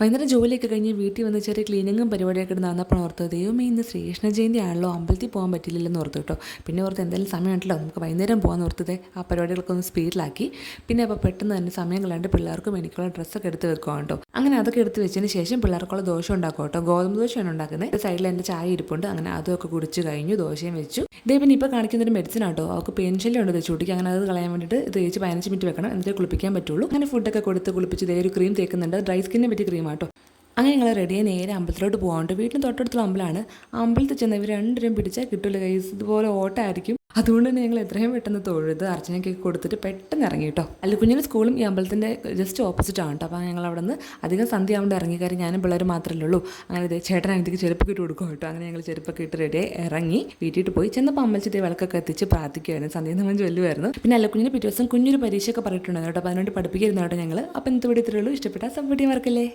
വൈകുന്നേരം ജോലിയൊക്കെ കഴിഞ്ഞ് വീട്ടിൽ വന്ന് ചെറിയ ക്ലീനിങ്ങും പരിപാടിയൊക്കെ നടന്നപ്പോൾ ഓർത്ത് ദൈവമേ ഇന്ന് ശ്രീകൃഷ്ണ ജയന്തി ആണല്ലോ, അമ്പലത്തിൽ പോകാൻ പറ്റില്ലല്ലെന്ന് ഓർത്തു കേട്ടോ. പിന്നെ ഓർത്ത് എന്തായാലും സമയമുണ്ടല്ലോ, നമുക്ക് വൈകുന്നേരം പോകാൻ ഓർത്തത് ആ പരിപാടികളൊക്കെ ഒന്ന് സ്പീഡിലാക്കി. പിന്നെ അപ്പോൾ പെട്ടെന്ന് തന്നെ സമയം കളയാണ്ട് പിള്ളേർക്കും എനിക്കുള്ള ഡ്രസ്സൊക്കെ എടുത്ത് വെക്കുക കേട്ടോ. അങ്ങനെ അതൊക്കെ എടുത്ത് വെച്ചതിന് ശേഷം പിള്ളേർക്കുള്ള ദോശ ഉണ്ടാക്കും കേട്ടോ. ഗോതമ്പ് ദോശയാണ് ഉണ്ടാക്കുന്നത്. സൈഡിൽ എൻ്റെ ചായ ഇരിപ്പുണ്ട്. അങ്ങനെ അതൊക്കെ കുടിച്ച് കഴിഞ്ഞു, ദോശയും വെച്ചു. ഇതേ പിന്നെ ഇപ്പോൾ കാണിക്കുന്നൊരു മെഡിസിൻ ആട്ടോ, അവൾക്ക് പെൻഷനിലും ഉണ്ട് ചൂട്ടിക്ക്. അങ്ങനെ അത് കളയാൻ വേണ്ടിയിട്ട് ഇത് തേച്ച് 15 മിനിറ്റ് വെക്കണം, എന്നിട്ട് കുളിപ്പിക്കാൻ പറ്റുള്ളൂ. അങ്ങനെ ഫുഡൊക്കെ കൊടുത്ത് കുളിപ്പിച്ച് ഇതേ ഒരു ക്രീം തേക്കുന്നുണ്ട്, ഡ്രൈ സ്കിന്നിനെ പറ്റി ക്രീം ആട്ടോ. അങ്ങനെ ഞങ്ങൾ റെഡിയായി നേരെ അമ്പലത്തിലോട്ട് പോകാണ്ട്. വീട്ടിന് തൊട്ടടുത്തുള്ള അമ്പലമാണ്. അമ്പലത്തിൽ ചെന്ന് ഇവർ രണ്ടുപേരും പിടിച്ചാൽ കിട്ടില്ല കൈസ്, ഇതുപോലെ ഓട്ടമായിരിക്കും. അതുകൊണ്ട് തന്നെ ഞങ്ങൾ എത്രയും പെട്ടെന്ന് തൊഴുത് അർച്ചനയ്ക്ക് കൊടുത്തിട്ട് പെട്ടെന്ന് ഇറങ്ങി കേട്ടോ. അല്ല കുഞ്ഞിൻ്റെ സ്കൂളും ഈ അമ്പലത്തിൻ്റെ ജസ്റ്റ് ഓപ്പോസിറ്റ് ആണ് കേട്ടോ. അപ്പോൾ ഞങ്ങൾ അവിടെ നിന്ന് അധികം സന്ധ്യ ആവേണ്ട ഇറങ്ങി, കാര്യം ഞാനും പിള്ളേർ മാത്രമല്ലേ ഉള്ളൂ. അങ്ങനെ ഇതേ ചേട്ടൻ അതിലേക്ക് ചെരുപ്പൊക്കെ ഇട്ട് കൊടുക്കും കേട്ടോ. അങ്ങനെ ഞങ്ങൾ ചെരുപ്പൊക്കെ ഇട്ട് റെഡിയായി ഇറങ്ങി വീട്ടിൽ പോയി. ചെന്നപ്പോൾ അമ്പലത്തിൻ്റെ വിളക്കൊക്കെ എത്തിച്ച് പ്രാർത്ഥിക്കുമായിരുന്നു, സന്ധ്യ നമ്മൾ ചൊല്ലുമായിരുന്നു. പിന്നെ അല്ല കുഞ്ഞിന് പിറ്റേ ദിവസം കുഞ്ഞൊരു പരീക്ഷയൊക്കെ പറഞ്ഞിട്ടുണ്ടായിരുന്നു കേട്ടോ. അപ്പോൾ അതിനുവേണ്ടി പഠിപ്പിക്കായിരുന്നു കേട്ടോ ഞങ്ങൾ. അപ്പോൾ ഇന്നത്തെ വീഡിയോ ഇത്രയേ ഉള്ളൂ. ഇഷ്ടപ്പെട്ടാൽ സപ്പോർട്ട് ചെയ്യാൻ മറക്കല്ലേ.